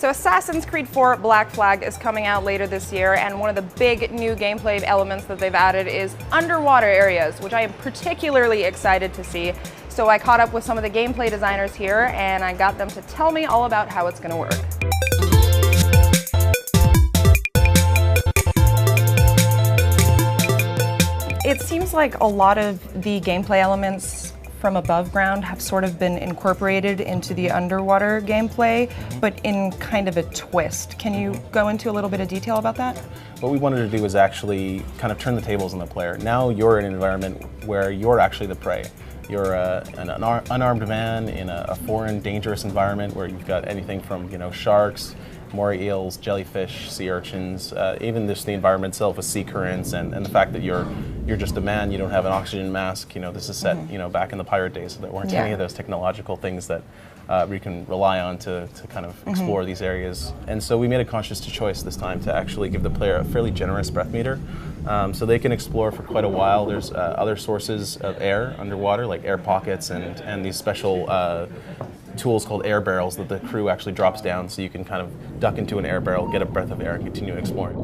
So Assassin's Creed 4 Black Flag is coming out later this year, and one of the big new gameplay elements that they've added is underwater areas, which I am particularly excited to see. So I caught up with some of the gameplay designers here, and I got them to tell me all about how it's going to work. It seems like a lot of the gameplay elements from above ground have sort of been incorporated into the underwater gameplay, but in kind of a twist. Can you go into a little bit of detail about that? What we wanted to do was actually kind of turn the tables on the player. Now you're in an environment where you're actually the prey. You're an unarmed man in a foreign, dangerous environment where you've got anything from, sharks, moray eels, jellyfish, sea urchins, even just the environment itself with sea currents, and the fact that you're just a man, you don't have an oxygen mask. This is set, back in the pirate days, so there weren't any of those technological things that we can rely on to kind of explore these areas. And so we made a conscious choice this time to actually give the player a fairly generous breath meter, so they can explore for quite a while. There's other sources of air underwater, like air pockets and these special tools called air barrels that the crew actually drops down, so you can kind of duck into an air barrel, get a breath of air, and continue exploring.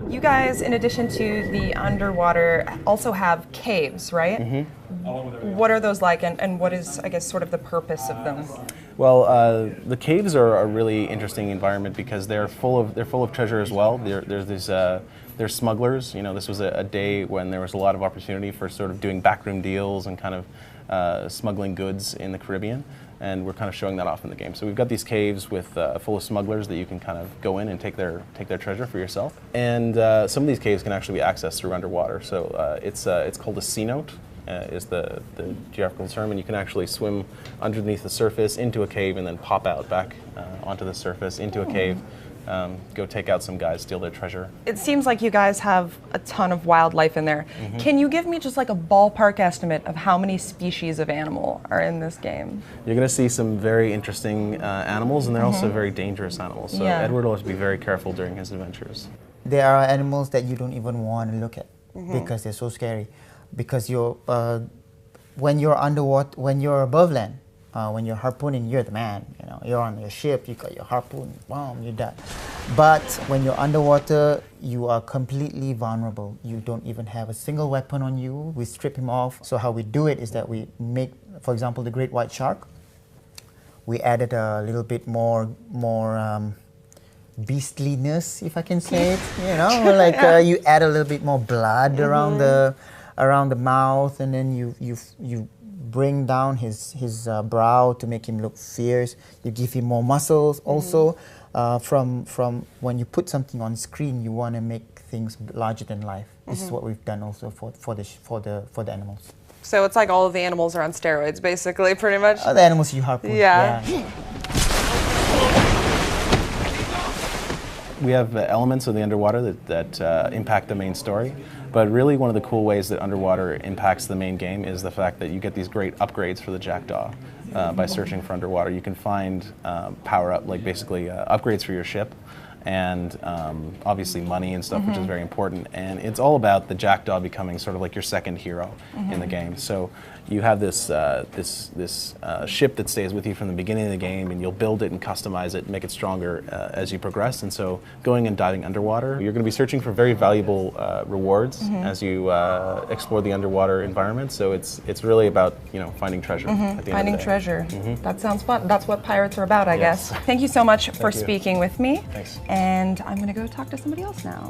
You guys, in addition to the underwater, also have caves, right? What are those like, and what is, I guess, sort of the purpose of them? Well, the caves are a really interesting environment because they're full of treasure as well. There's smugglers. This was a day when there was a lot of opportunity for sort of doing backroom deals and kind of smuggling goods in the Caribbean, and we're kind of showing that off in the game. So we've got these caves with full of smugglers that you can kind of go in and take their treasure for yourself. And some of these caves can actually be accessed through underwater. So it's called a cenote. Is the geographical term, and you can actually swim underneath the surface into a cave and then pop out back onto the surface into a cave, go take out some guys, steal their treasure. It seems like you guys have a ton of wildlife in there. Can you give me just like a ballpark estimate of how many species of animal are in this game? You're going to see some very interesting animals, and they're also very dangerous animals. So Edward will have to be very careful during his adventures. There are animals that you don't even want to look at because they're so scary. Because when you're underwater, when you're above land, when you're harpooning, you're the man. You're on your ship, you got your harpoon, boom, you're done. But when you're underwater, you are completely vulnerable. You don't even have a single weapon on you. We strip him off. So how we do it is that we make, for example, the great white shark. We added a little bit more beastliness, if I can say it. Like you add a little bit more blood around the mouth, and then you bring down his brow to make him look fierce. You give him more muscles. Also, from when you put something on screen, you want to make things larger than life. This is what we've done also for the animals. So it's like all of the animals are on steroids, basically, pretty much. The animals you harpoon. Yeah. We have elements of the underwater that impact the main story, but really one of the cool ways that underwater impacts the main game is the fact that you get these great upgrades for the Jackdaw. By searching for underwater, you can find power-up, like basically upgrades for your ship, and obviously money and stuff, which is very important. And it's all about the Jackdaw becoming sort of like your second hero in the game. So you have this ship that stays with you from the beginning of the game, and you'll build it and customize it and make it stronger as you progress. And so going and diving underwater, you're going to be searching for very valuable rewards as you explore the underwater environment. So it's really about finding treasure. At the end of the day. Finding treasure. That sounds fun. That's what pirates are about, I guess. Thank you so much for speaking with me. Thanks. And I'm going to go talk to somebody else now.